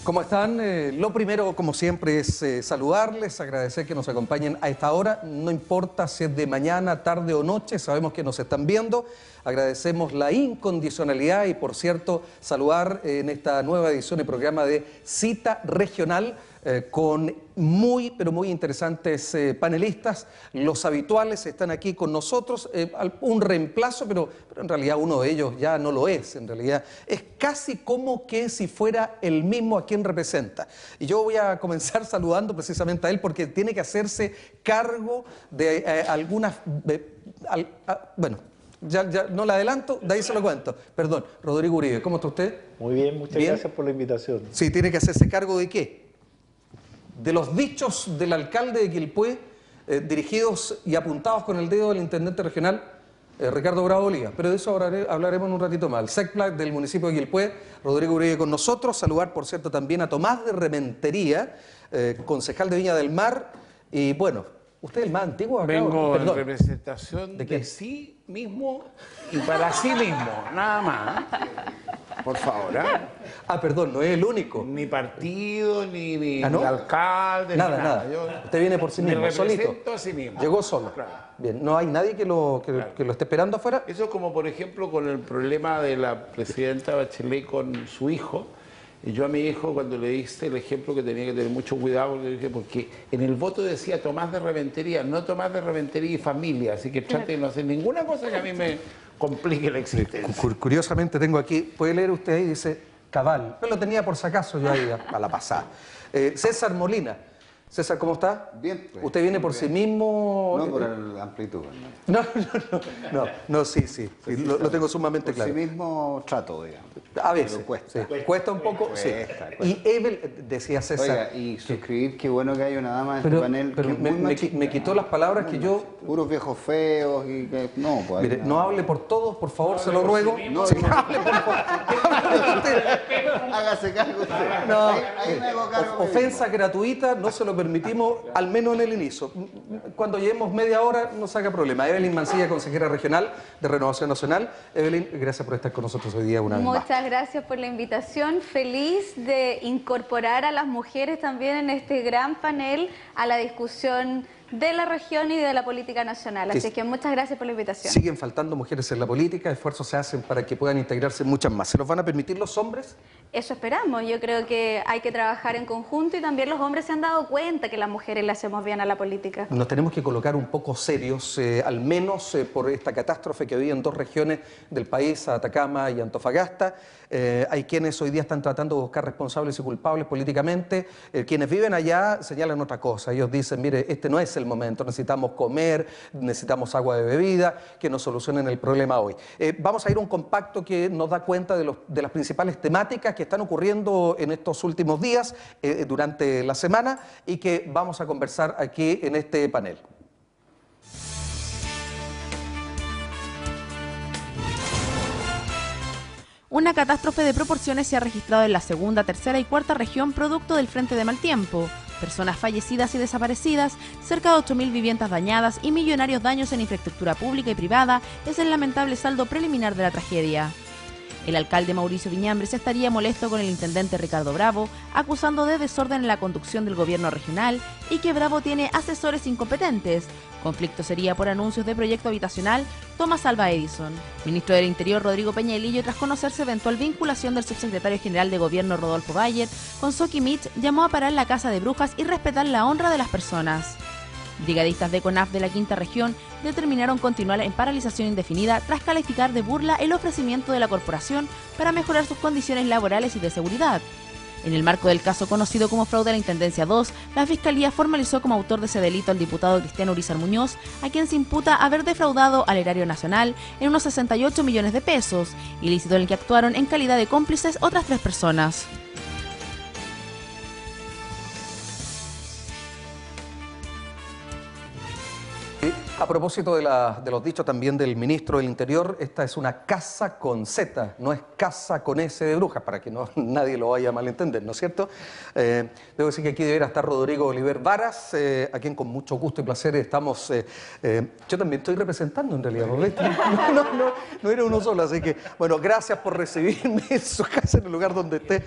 ¿Cómo están? Lo primero, como siempre, es saludarles, agradecer que nos acompañen a esta hora. No importa si es de mañana, tarde o noche, sabemos que nos están viendo. Agradecemos la incondicionalidad y, por cierto, saludar en esta nueva edición y programa de Cita Regional con muy, pero muy interesantes panelistas. Los habituales están aquí con nosotros, un reemplazo, pero en realidad uno de ellos ya no lo es. En realidad es casi como que si fuera el mismo a quien representa. Y yo voy a comenzar saludando precisamente a él porque tiene que hacerse cargo de algunas... bueno, ya no le adelanto, de ahí se lo cuento. Perdón, Rodrigo Uribe, ¿cómo está usted? Muy bien, muchas gracias por la invitación. Sí, tiene que hacerse cargo ¿de qué? De los dichos del alcalde de Quilpué, dirigidos y apuntados con el dedo del intendente regional, Ricardo Bravo Oliva. Pero de eso hablaremos en un ratito más. El SECPLAC del municipio de Quilpué, Rodrigo Uribe con nosotros. Saludar, por cierto, también a Tomás de Rementería, concejal de Viña del Mar. Y bueno, ¿usted es el más antiguo acá? Vengo en representación de sí mismo y para sí mismo, nada más. Por favor, ¿eh? Perdón, no es el único. Ni partido, ni ¿no? alcalde, nada. Usted viene por sí mismo, me solito. represento a sí mismo. Llegó solo. Claro. Bien, ¿no hay nadie que lo esté esperando afuera? Eso es como, por ejemplo, con el problema de la presidenta Bachelet con su hijo. Y yo a mi hijo, cuando le diste el ejemplo que tenía que tener mucho cuidado, le dije, porque en el voto decía Tomás de Rementería, no Tomás de Rementería y familia, así que trate de no hacer ninguna cosa que a mí me complique la existencia. Curiosamente tengo aquí, puede leer usted ahí, dice Cabal, pero lo tenía por si acaso yo ahí a la pasada. César Molina. César, ¿cómo está? Bien. Pues, ¿Usted viene por sí mismo? No, por la amplitud. No, sí, lo tengo sumamente claro. Por sí mismo trato, digamos. A veces, cuesta. Sí. Cuesta un poco, Cuesta. Y Evel, decía César... Oiga, y suscribir, qué bueno que haya una dama en este panel. Pero me quitó las palabras que yo... Puros viejos feos y que... No, pues... Mire, no hable por todos, por favor, se lo ruego. No, sí, hable por favor. Hágase cargo usted. No, ahí me hago cargo. ofensa gratuita no se lo permitimos, al menos en el inicio. Cuando lleguemos media hora no saca problema. Evelyn Mancilla, consejera regional de Renovación Nacional. Evelyn, gracias por estar con nosotros hoy día una vez más. Muchas gracias por la invitación. Feliz de incorporar a las mujeres también en este gran panel a la discusión de la región y de la política nacional. Así que muchas gracias por la invitación. Siguen faltando mujeres en la política, esfuerzos se hacen para que puedan integrarse muchas más. ¿Se los van a permitir los hombres? Eso esperamos. Yo creo que hay que trabajar en conjunto y también los hombres se han dado cuenta que las mujeres le hacemos bien a la política. Nos tenemos que colocar un poco serios, al menos por esta catástrofe que había en dos regiones del país, Atacama y Antofagasta. Hay quienes hoy día están tratando de buscar responsables y culpables políticamente. Quienes viven allá señalan otra cosa. Ellos dicen, mire, este no es el momento, necesitamos comer, necesitamos agua de bebida, que nos solucionen el problema hoy. Vamos a ir a un compacto que nos da cuenta de las principales temáticas que están ocurriendo en estos últimos días, durante la semana, y que vamos a conversar aquí en este panel. Una catástrofe de proporciones se ha registrado en la segunda, tercera y cuarta región producto del frente de mal tiempo. Personas fallecidas y desaparecidas, cerca de 8.000 viviendas dañadas y millonarios daños en infraestructura pública y privada es el lamentable saldo preliminar de la tragedia. El alcalde Mauricio Viñambres estaría molesto con el intendente Ricardo Bravo, acusando de desorden en la conducción del gobierno regional y que Bravo tiene asesores incompetentes. Conflicto sería por anuncios de proyecto habitacional Thomas Alva Edison. Ministro del Interior Rodrigo Peñalillo, tras conocerse eventual vinculación del subsecretario general de Gobierno Rodolfo Bayer con Soki Mitch, llamó a parar la caza de brujas y respetar la honra de las personas. Brigadistas de CONAF de la quinta región determinaron continuar en paralización indefinida tras calificar de burla el ofrecimiento de la corporación para mejorar sus condiciones laborales y de seguridad. En el marco del caso conocido como fraude a la Intendencia 2, la Fiscalía formalizó como autor de ese delito al diputado Cristiano Urizar Muñoz, a quien se imputa haber defraudado al erario nacional en unos 68 millones de pesos, ilícito en el que actuaron en calidad de cómplices otras 3 personas. A propósito de los dichos también del ministro del Interior, esta es una casa con Z, no es casa con S de brujas, para que nadie lo vaya a malentender, ¿no es cierto? Debo decir que aquí debería estar Rodrigo Oliver Varas, a quien con mucho gusto y placer estamos... yo también estoy representando en realidad, no era uno solo, así que, bueno, gracias por recibirme en su casa, en el lugar donde esté.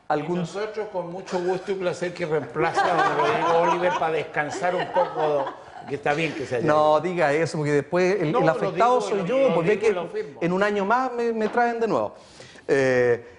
Y nosotros con mucho gusto y placer que reemplace a don Rodrigo Oliver para descansar un poco, que está bien que se haya. No, diga eso, porque después el afectado soy yo, porque que en un año más me traen de nuevo.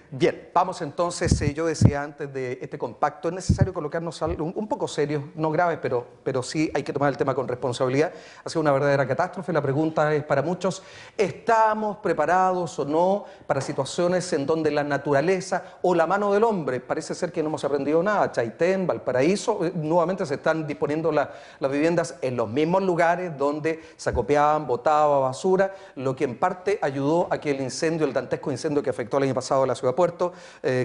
Bien, vamos entonces, yo decía antes de este compacto, es necesario colocarnos algo un poco serios, no graves, pero sí hay que tomar el tema con responsabilidad. Ha sido una verdadera catástrofe. La pregunta es para muchos, ¿estamos preparados o no para situaciones en donde la naturaleza o la mano del hombre, parece ser que no hemos aprendido nada? Chaitén, Valparaíso, nuevamente se están disponiendo las viviendas en los mismos lugares donde se acopiaban, botaba basura, lo que en parte ayudó a que el incendio, el dantesco incendio que afectó el año pasado a la ciudad de Puerto,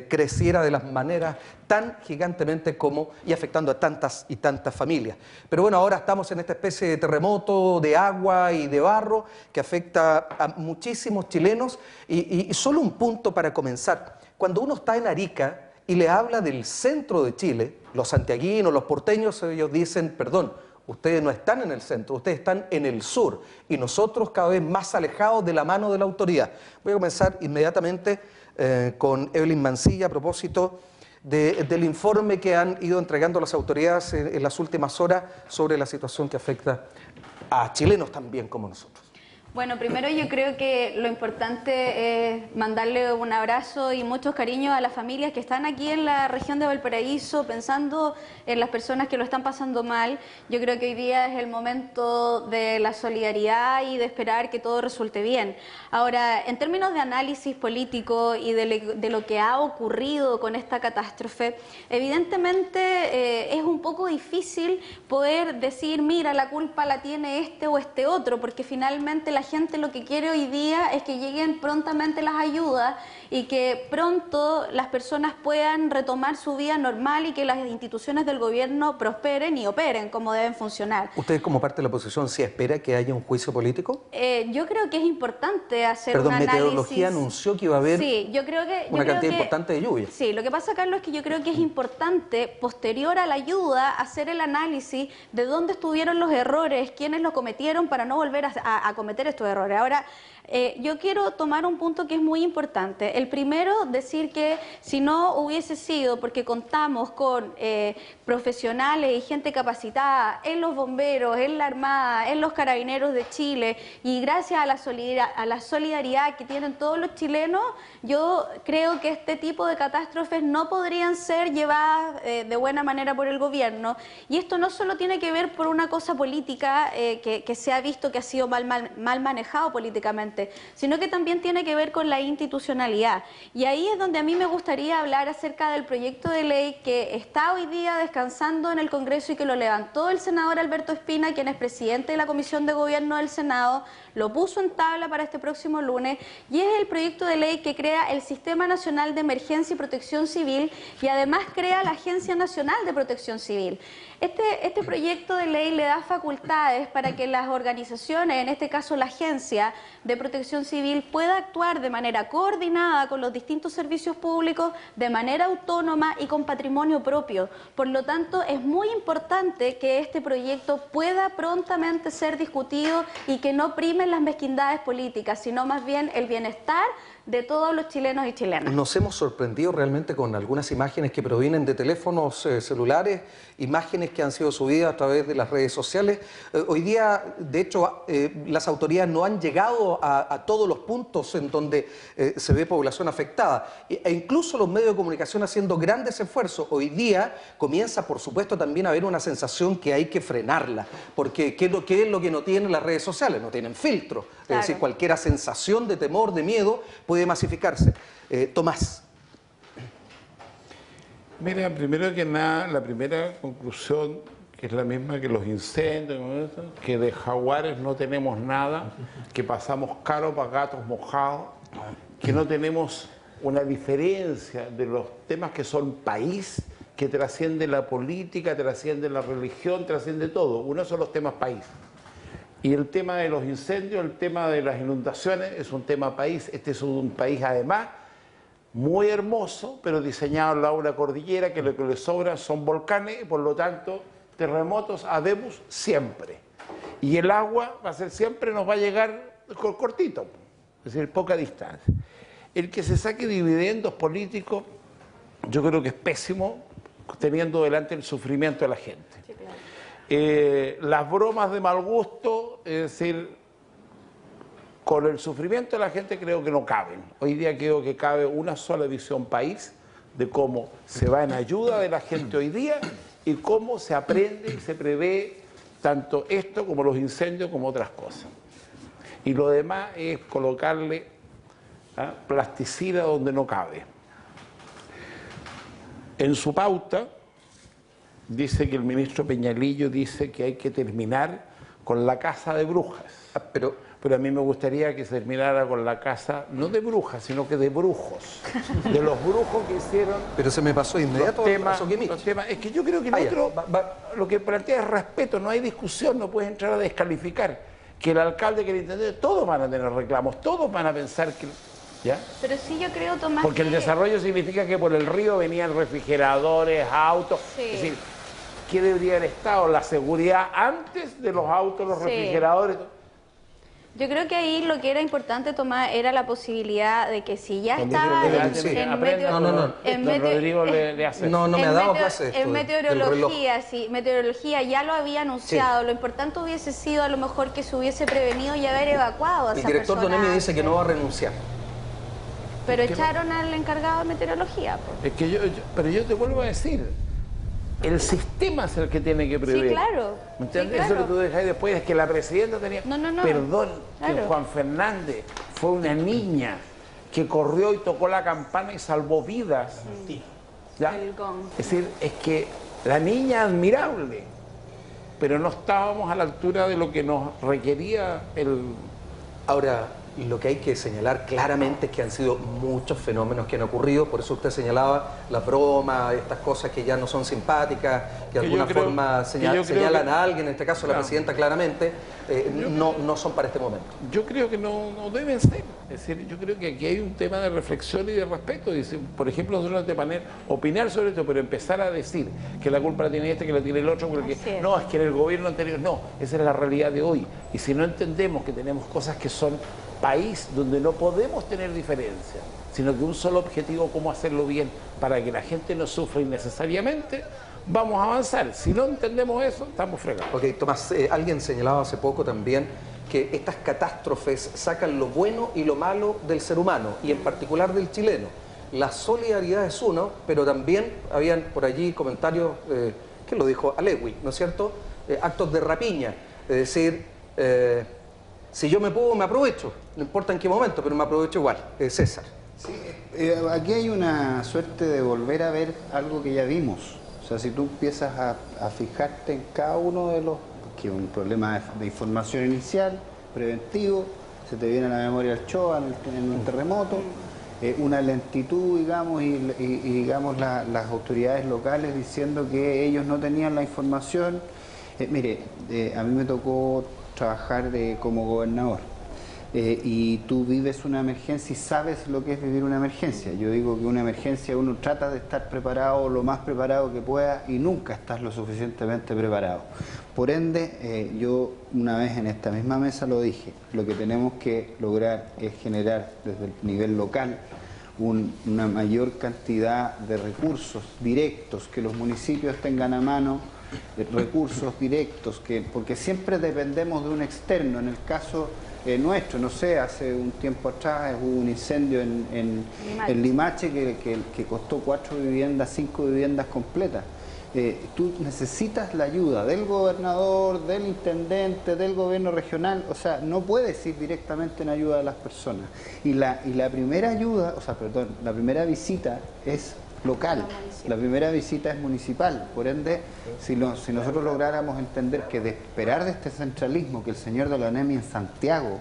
creciera de las maneras tan gigantemente como y afectando a tantas y tantas familias. Pero bueno, ahora estamos en esta especie de terremoto de agua y de barro que afecta a muchísimos chilenos y solo un punto para comenzar. Cuando uno está en Arica y le habla del centro de Chile, los santiaguinos, los porteños, ellos dicen, perdón, ustedes no están en el centro, ustedes están en el sur y nosotros cada vez más alejados de la mano de la autoridad. Voy a comenzar inmediatamente con Evelyn Mancilla a propósito del informe que han ido entregando las autoridades en las últimas horas sobre la situación que afecta a chilenos también como nosotros. Bueno, primero yo creo que lo importante es mandarle un abrazo y muchos cariños a las familias que están aquí en la región de Valparaíso, pensando en las personas que lo están pasando mal. Yo creo que hoy día es el momento de la solidaridad y de esperar que todo resulte bien. Ahora, en términos de análisis político y de lo que ha ocurrido con esta catástrofe, evidentemente es un poco difícil poder decir, mira, la culpa la tiene este o este otro, porque finalmente la gente lo que quiere hoy día es que lleguen prontamente las ayudas y que pronto las personas puedan retomar su vida normal y que las instituciones del gobierno prosperen y operen como deben funcionar. ¿Usted como parte de la oposición se espera que haya un juicio político? Yo creo que es importante hacer un análisis. Meteorología anunció que iba a haber una cantidad importante de lluvia. Sí, lo que pasa, Carlos, es que yo creo que es importante, posterior a la ayuda, hacer el análisis de dónde estuvieron los errores, quiénes lo cometieron para no volver a cometer estos errores. Ahora, yo quiero tomar un punto que es muy importante. El primero, decir que si no hubiese sido porque contamos con profesionales y gente capacitada en los bomberos, en la Armada, en los Carabineros de Chile, y gracias a la solidaridad que tienen todos los chilenos, yo creo que este tipo de catástrofes no podrían ser llevadas de buena manera por el gobierno. Y esto no solo tiene que ver por una cosa política que se ha visto que ha sido mal manejado políticamente, sino que también tiene que ver con la institucionalidad. Y ahí es donde a mí me gustaría hablar acerca del proyecto de ley que está hoy día descansando en el Congreso y que lo levantó el senador Alberto Espina, quien es presidente de la Comisión de Gobierno del Senado, lo puso en tabla para este próximo lunes, y es el proyecto de ley que crea el Sistema Nacional de Emergencia y Protección Civil y además crea la Agencia Nacional de Protección Civil. Este proyecto de ley le da facultades para que las organizaciones, en este caso la Agencia de Protección Civil, pueda actuar de manera coordinada con los distintos servicios públicos, de manera autónoma y con patrimonio propio. Por lo tanto, es muy importante que este proyecto pueda prontamente ser discutido y que no primen las mezquindades políticas, sino más bien el bienestar de todos los chilenos y chilenas. Nos hemos sorprendido realmente con algunas imágenes que provienen de teléfonos celulares, imágenes que han sido subidas a través de las redes sociales. Hoy día, de hecho, las autoridades no han llegado a todos los puntos en donde se ve población afectada, e incluso los medios de comunicación haciendo grandes esfuerzos. Hoy día comienza, por supuesto, también a haber una sensación que hay que frenarla, porque ¿qué es lo que no tienen las redes sociales? No tienen filtro. Claro. Es decir, cualquier sensación de temor, de miedo, puede masificarse. Tomás. Mira, primero que nada, la primera conclusión, que es la misma que los incendios, que de jaguares no tenemos nada, que pasamos caro para gatos mojados, que no tenemos una diferencia de los temas que son país, que trasciende la política, trasciende la religión, trasciende todo. Uno son los temas país. Y el tema de los incendios, el tema de las inundaciones, es un tema país. Este es un país, además, muy hermoso, pero diseñado al lado de una cordillera, que lo que le sobra son volcanes, y por lo tanto, terremotos habemos siempre. Y el agua va a ser siempre, nos va a llegar cortito, es decir, poca distancia. El que se saque dividendos políticos yo creo que es pésimo teniendo delante el sufrimiento de la gente. Sí, claro. Las bromas de mal gusto, es decir, con el sufrimiento de la gente creo que no caben. Hoy día creo que cabe una sola visión país de cómo se va en ayuda de la gente hoy día y cómo se aprende y se prevé tanto esto como los incendios como otras cosas. Y lo demás es colocarle plasticida donde no cabe. En su pauta dice que el ministro Peñalillo dice que hay que terminar con la caza de brujas. Pero a mí me gustaría que se terminara con la caza, no de brujas, sino que de brujos. De los brujos que hicieron... Pero se me pasó inmediato los temas. Es que yo creo que el otro, lo que plantea es respeto, no hay discusión, no puedes entrar a descalificar. Que el alcalde, que el intendente, todos van a tener reclamos, todos van a pensar que... ¿Ya? Pero sí, yo creo, Tomás, porque el desarrollo significa que por el río venían refrigeradores, autos. Sí. Es decir, ¿qué debería haber estado? La seguridad antes de los autos, los refrigeradores. Yo creo que ahí lo que era importante, Tomás, era la posibilidad de que si ya estaba Rodrigo le hace. No me ha dado clase en meteorología, sí, meteorología ya lo había anunciado. Sí. Lo importante hubiese sido a lo mejor que se hubiese prevenido y haber evacuado a esa persona. El director Don Emi dice que no va a renunciar. Pero echaron al encargado de meteorología. Es que pero yo te vuelvo a decir, el sistema es el que tiene que prever. Sí, claro. ¿Me entiendes? Sí, claro. Eso que tú dejas después es que la presidenta tenía... No. Perdón, claro. Que Juan Fernández fue una niña que corrió y tocó la campana y salvó vidas. ¿Ya? Es decir, es que la niña admirable, pero no estábamos a la altura de lo que nos requería el... Ahora, lo que hay que señalar claramente es que han sido muchos fenómenos que han ocurrido, por eso usted señalaba la broma, estas cosas que ya no son simpáticas, que de alguna forma señalan a alguien, en este caso la presidenta claramente, no son para este momento. Yo creo que no deben ser, es decir, yo creo que aquí hay un tema de reflexión y de respeto, por ejemplo, nosotros de manera, opinar sobre esto, pero empezar a decir que la culpa la tiene este, que la tiene el otro, porque no, es que en el gobierno anterior, no, esa es la realidad de hoy, y si no entendemos que tenemos cosas que son país donde no podemos tener diferencias, sino que un solo objetivo, cómo hacerlo bien para que la gente no sufra innecesariamente, vamos a avanzar. Si no entendemos eso, estamos fregados. Ok, Tomás, alguien señalaba hace poco también que estas catástrofes sacan lo bueno y lo malo del ser humano, y en particular del chileno. La solidaridad es uno, pero también habían por allí comentarios, ¿quién lo dijo? Alewi, ¿no es cierto? Actos de rapiña, es decir... si yo me puedo, me aprovecho, no importa en qué momento, pero me aprovecho igual. César. Sí, aquí hay una suerte de volver a ver algo que ya vimos. O sea, si tú empiezas a fijarte en cada uno de los... que es un problema de información inicial, preventivo, se te viene a la memoria el Choa en un terremoto, una lentitud, digamos, y digamos las autoridades locales diciendo que ellos no tenían la información. Mire, a mí me tocó trabajar como gobernador y tú vives una emergencia y sabes lo que es vivir una emergencia. Yo digo que una emergencia uno trata de estar preparado lo más preparado que pueda y nunca estás lo suficientemente preparado. Por ende, yo una vez en esta misma mesa lo dije, lo que tenemos que lograr es generar desde el nivel local una mayor cantidad de recursos directos, que los municipios tengan a mano recursos directos, porque siempre dependemos de un externo. En el caso nuestro, no sé, hace un tiempo atrás hubo un incendio en Limache que costó 4 viviendas, 5 viviendas completas. Tú necesitas la ayuda del gobernador, del intendente, del gobierno regional, o sea, no puedes ir directamente en ayuda de las personas. Y la primera ayuda, la primera visita es local, la primera visita es municipal. Por ende, si nosotros lográramos entender que de esperar de este centralismo, que el señor de la ONEMI en Santiago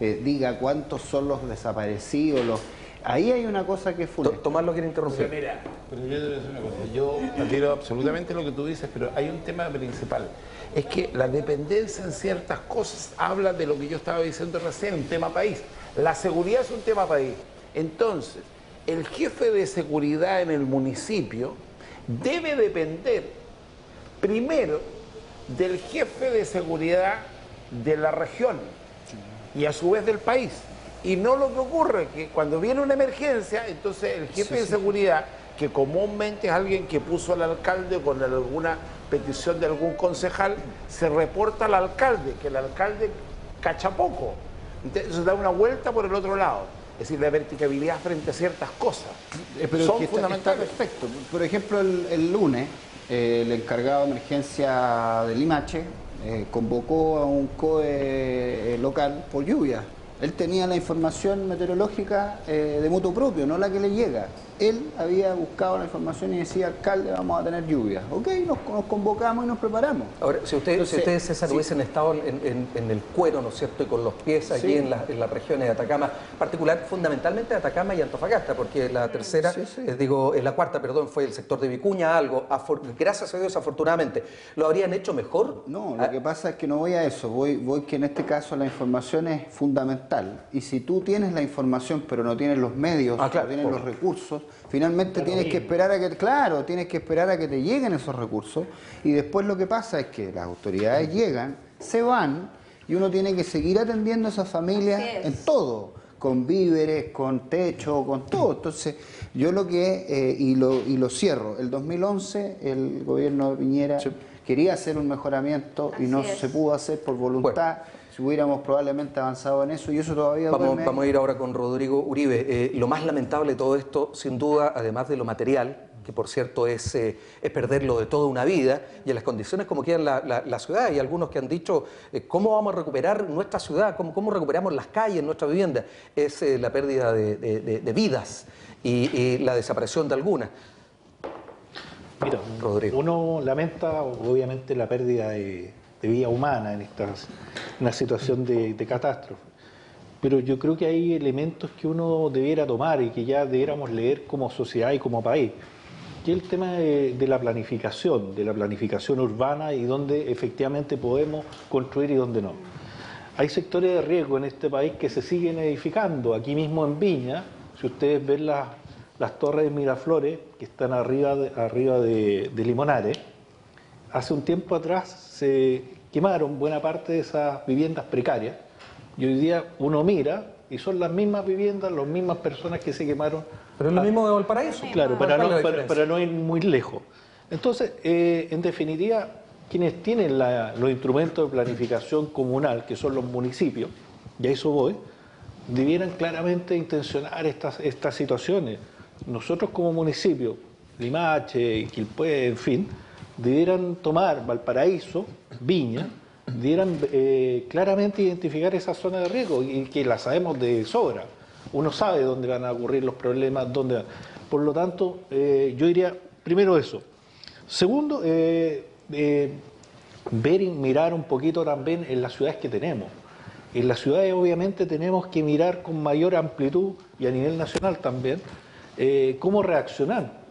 diga cuántos son los desaparecidos, ahí hay una cosa que es funesta. Tomás lo quiere interrumpir. Pero mira, pero yo te voy a decir una cosa, yo admiro absolutamente lo que tú dices, pero hay un tema principal, es que la dependencia en ciertas cosas habla de lo que yo estaba diciendo recién, un tema país. La seguridad es un tema país. Entonces, el jefe de seguridad en el municipio debe depender primero del jefe de seguridad de la región y a su vez del país. Y no lo que ocurre, que cuando viene una emergencia, entonces el jefe de seguridad que comúnmente es alguien que puso al alcalde con alguna petición de algún concejal, se reporta al alcalde, que el alcalde cacha poco. Entonces da una vuelta por el otro lado. Es decir, la verticabilidad frente a ciertas cosas. Pero son está fundamentales. perfecto. Por ejemplo, el lunes, el encargado de emergencia de Limache convocó a un COE local por lluvia. Él tenía la información meteorológica de motu propio, no la que le llega. Él había buscado la información y decía, alcalde, vamos a tener lluvia. Ok, nos convocamos y nos preparamos. Ahora, si ustedes, César, hubiesen estado en el cuero, ¿no es cierto?, y con los pies aquí en las regiones de Atacama, particular, fundamentalmente Atacama y Antofagasta, porque la tercera, la cuarta, perdón, fue el sector de Vicuña, algo, gracias a Dios, afortunadamente. ¿Lo habrían hecho mejor? No, lo que pasa es que no voy a eso, voy que en este caso la información es fundamental. Y si tú tienes la información pero no tienes los medios, no tienes los recursos, finalmente tienes que esperar a que te lleguen esos recursos, y después lo que pasa es que las autoridades llegan, se van, y uno tiene que seguir atendiendo a esas familias en todo, con víveres, con techo, con todo. Entonces, yo lo que, y lo cierro, el 2011 el gobierno de Piñera quería hacer un mejoramiento y no se pudo hacer por voluntad. Si hubiéramos probablemente avanzado en eso, y eso todavía... Vamos a ir ahora con Rodrigo Uribe. Lo más lamentable de todo esto, sin duda, además de lo material, que por cierto es perderlo de toda una vida, y en las condiciones como queda la ciudad. Hay algunos que han dicho, ¿cómo vamos a recuperar nuestra ciudad? ¿Cómo recuperamos las calles, nuestra vivienda? Es la pérdida de vidas y la desaparición de algunas. Mira, Rodrigo. Uno lamenta obviamente la pérdida de vida humana en una situación de catástrofe, pero yo creo que hay elementos que uno debiera tomar y que ya debiéramos leer como sociedad y como país, que es el tema de la planificación urbana, y dónde efectivamente podemos construir y dónde no. Hay sectores de riesgo en este país que se siguen edificando. Aquí mismo en Viña, si ustedes ven las torres de Miraflores que están arriba de Limonares, hace un tiempo atrás se quemaron buena parte de esas viviendas precarias, y hoy día uno mira y son las mismas viviendas, las mismas personas que se quemaron. Pero es lo mismo de Valparaíso. Claro, para no ir muy lejos. Entonces, en definitiva, quienes tienen los instrumentos de planificación comunal, que son los municipios, y a eso voy, debieran claramente intencionar estas situaciones. Nosotros como municipio, Limache, Quilpué, en fin, debieran tomar Valparaíso, Viña, debieran claramente identificar esa zona de riesgo, y que la sabemos de sobra. Uno sabe dónde van a ocurrir los problemas, por lo tanto, yo diría, primero eso. Segundo, mirar un poquito también en las ciudades que tenemos. En las ciudades obviamente tenemos que mirar con mayor amplitud, y a nivel nacional también, cómo reaccionar.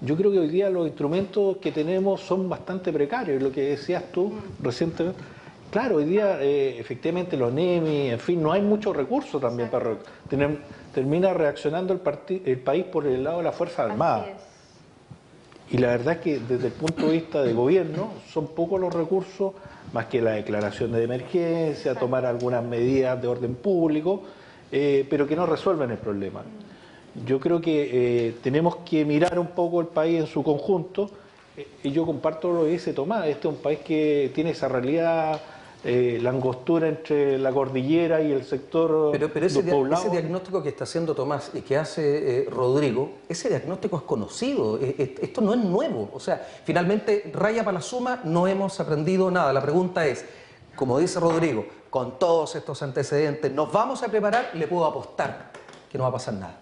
Yo creo que hoy día los instrumentos que tenemos son bastante precarios, lo que decías tú recientemente. Claro, hoy día efectivamente los NEMI, en fin, no hay muchos recursos también para termina reaccionando el país por el lado de la Fuerza Armada. Y la verdad es que desde el punto de vista de gobierno son pocos los recursos, más que la declaración de emergencia, tomar algunas medidas de orden público, pero que no resuelven el problema. Yo creo que tenemos que mirar un poco el país en su conjunto, y yo comparto lo que dice Tomás. Este es un país que tiene esa realidad, la angostura entre la cordillera y el sector poblado. Ese diagnóstico que está haciendo Tomás y que hace Rodrigo, ese diagnóstico es conocido, esto no es nuevo. O sea, finalmente, raya para la suma, no hemos aprendido nada. La pregunta es, como dice Rodrigo, con todos estos antecedentes, ¿nos vamos a preparar? Le puedo apostar que no va a pasar nada.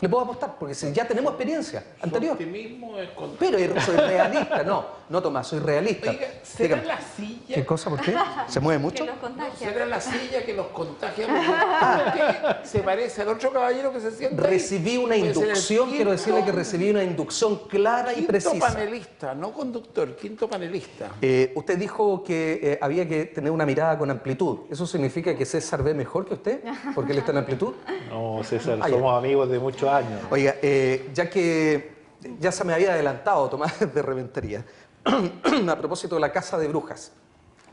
Le puedo apostar, porque si ya tenemos experiencia anterior. Su optimismo es Pero soy realista, no Tomás, soy realista. Oiga, ¿será la silla? ¿Qué cosa? ¿Por qué? ¿Se mueve mucho? Que los contagia. ¿Será la silla que los contagia? Porque se parece al otro caballero que se sienta ahí. Recibí una inducción, quiero decirle que recibí una inducción clara y precisa. Quinto panelista, no conductor, quinto panelista. Usted dijo que había que tener una mirada con amplitud. ¿Eso significa que César ve mejor que usted? ¿Porque él está en amplitud? No, César, somos amigos de muchos años. Oiga, ya se me había adelantado Tomás de Reventería, a propósito de la Casa de Brujas,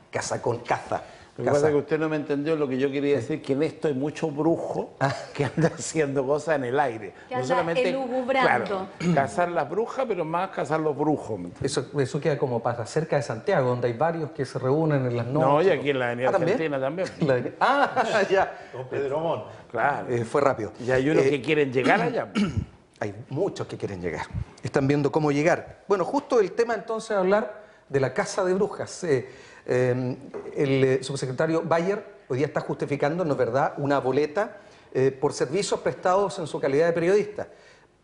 casa con caza, Lo que pasa es que usted no me entendió lo que yo quería decir, que en esto hay mucho brujo que anda haciendo cosas en el aire. Que anda elucubrando. Claro, cazar las brujas, pero más cazar los brujos. Eso queda como para cerca de Santiago, donde hay varios que se reúnen en las noches. No, y aquí en la Avenida Argentina también. Ya. Don Pedro Montt. Claro. Fue rápido. Y hay unos que quieren llegar allá. Hay muchos que quieren llegar. Están viendo cómo llegar. Bueno, justo el tema entonces hablar de la casa de brujas. El subsecretario Bayer hoy día está justificando, no es verdad, una boleta por servicios prestados en su calidad de periodista.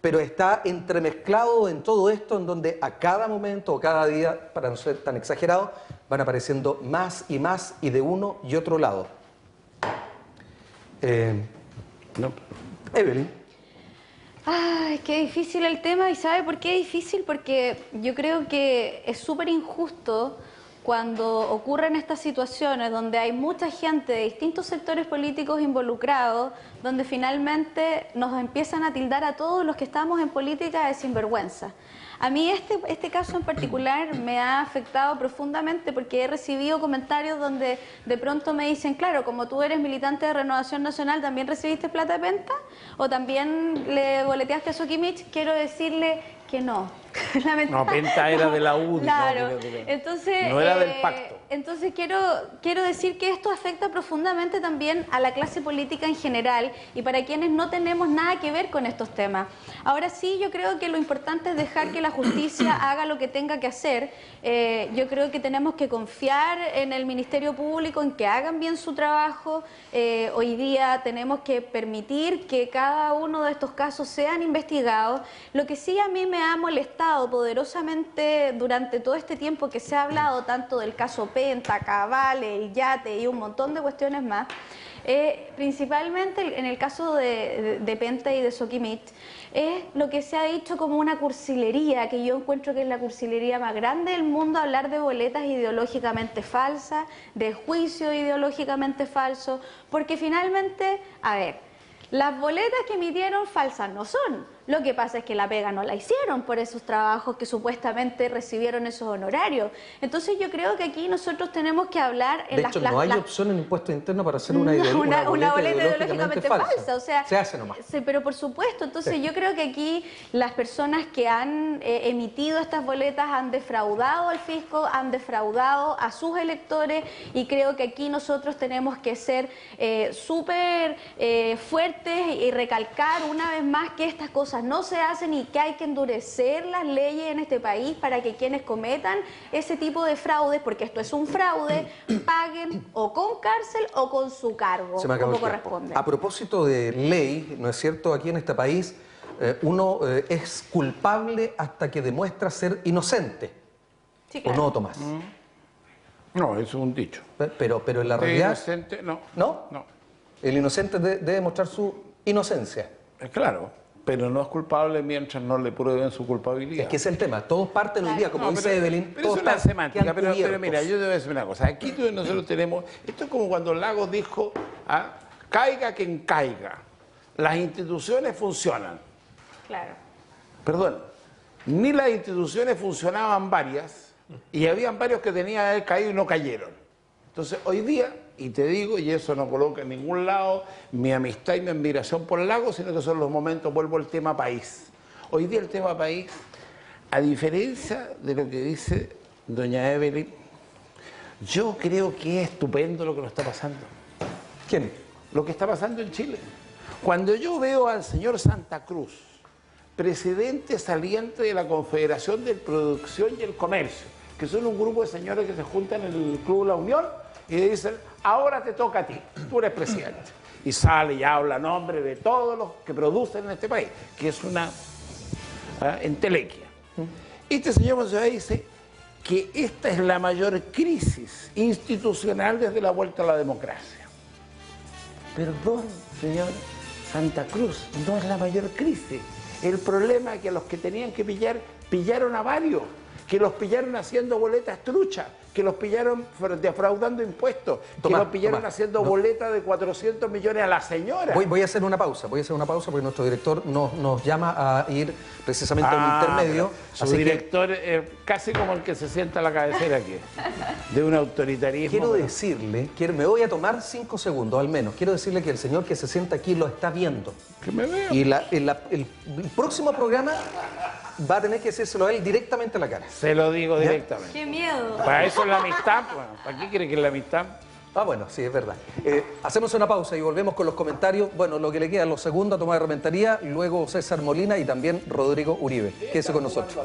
Pero está entremezclado en todo esto, en donde a cada momento o cada día, para no ser tan exagerado, van apareciendo más y de uno y otro lado. Evelyn. Ay, qué difícil el tema. ¿Y sabe por qué es difícil? Porque yo creo que es súper injusto cuando ocurren estas situaciones donde hay mucha gente de distintos sectores políticos involucrados, donde finalmente nos empiezan a tildar a todos los que estamos en política de sinvergüenza. A mí este caso en particular me ha afectado profundamente porque he recibido comentarios donde de pronto me dicen, claro, como tú eres militante de Renovación Nacional, ¿también recibiste plata de Penta? ¿O también le boleteaste a Sokimich? Quiero decirle que no. No, Penta era de la UDI. Claro, no entonces, no era del pacto. Entonces quiero decir que esto afecta profundamente también a la clase política en general y para quienes no tenemos nada que ver con estos temas. Ahora sí, yo creo que lo importante es dejar que la justicia haga lo que tenga que hacer. Yo creo que tenemos que confiar en el Ministerio Público, en que hagan bien su trabajo. Hoy día tenemos que permitir que cada uno de estos casos sean investigados. Lo que sí a mí me ha molestado poderosamente durante todo este tiempo que se ha hablado tanto del caso Penta, Cabal, el yate y un montón de cuestiones más, principalmente en el caso de Penta y de Sokimich, es lo que se ha dicho como una cursilería, que yo encuentro que es la cursilería más grande del mundo, hablar de boletas ideológicamente falsas, de juicio ideológicamente falso, porque finalmente, a ver, las boletas que emitieron falsas no son. Lo que pasa es que la pega no la hicieron por esos trabajos que supuestamente recibieron esos honorarios. Entonces yo creo que aquí nosotros tenemos que hablar... De hecho, no hay opción en impuesto interno para hacer una boleta ideológicamente falsa. O sea, se hace nomás. Sí, pero por supuesto, entonces yo creo que aquí las personas que han emitido estas boletas han defraudado al fisco, han defraudado a sus electores y creo que aquí nosotros tenemos que ser súper fuertes y recalcar una vez más que estas cosas no se hacen y que hay que endurecer las leyes en este país para que quienes cometan ese tipo de fraudes, porque esto es un fraude, paguen o con cárcel o con su cargo, como corresponde. A propósito de ley, ¿no es cierto? Aquí en este país uno es culpable hasta que demuestra ser inocente. Sí, claro. ¿O no, Tomás? No, eso es un dicho. Pero en la realidad... Inocente, no. ¿No? No. El inocente debe demostrar su inocencia. Claro. Pero no es culpable mientras no le prueben su culpabilidad. Es que es el tema. Todos parten hoy día, como dice Evelyn. Pero es una semántica. Pero mira, yo te voy a decir una cosa. Aquí nosotros tenemos... Esto es como cuando Lagos dijo, caiga quien caiga. Las instituciones funcionan. Claro. Perdón. Ni las instituciones funcionaban varias y habían varios que tenían que haber caído y no cayeron. Entonces, hoy día... Y te digo, y eso no coloca en ningún lado mi amistad y mi admiración por Lagos, sino que son los momentos, vuelvo al tema país. Hoy día el tema país, a diferencia de lo que dice doña Evelyn, yo creo que es estupendo lo que nos está pasando. ¿Quién? Lo que está pasando en Chile. Cuando yo veo al señor Santa Cruz, presidente saliente de la Confederación de Producción y el Comercio, que son un grupo de señores que se juntan en el Club La Unión y le dicen, ahora te toca a ti, tú eres presidente. Y sale y habla a nombre de todos los que producen en este país, que es una entelequia. Este señor Monserrat dice que esta es la mayor crisis institucional desde la vuelta a la democracia. Perdón, señor Santa Cruz, no es la mayor crisis. El problema es que a los que tenían que pillar, pillaron a varios. que los pillaron haciendo boletas truchas, que los pillaron defraudando impuestos, que los pillaron haciendo boletas de 400 millones a la señora. Voy a hacer una pausa, porque nuestro director nos llama a ir precisamente a un intermedio. Su director es casi como el que se sienta a la cabecera aquí, de un autoritarismo. Quiero decirle, me voy a tomar 5 segundos al menos, quiero decirle que el señor que se sienta aquí lo está viendo. Que me vea. Y el próximo programa va a tener que decírselo a él directamente a la cara. Se lo digo directamente. ¡Qué miedo! Para eso es la amistad, pues. ¿Para qué cree que es la amistad? Ah, bueno, sí, es verdad. Hacemos una pausa y volvemos con los comentarios. Bueno, lo que le queda, los segundos, Tomás de Rementería, luego César Molina y también Rodrigo Uribe. Quédese con nosotros.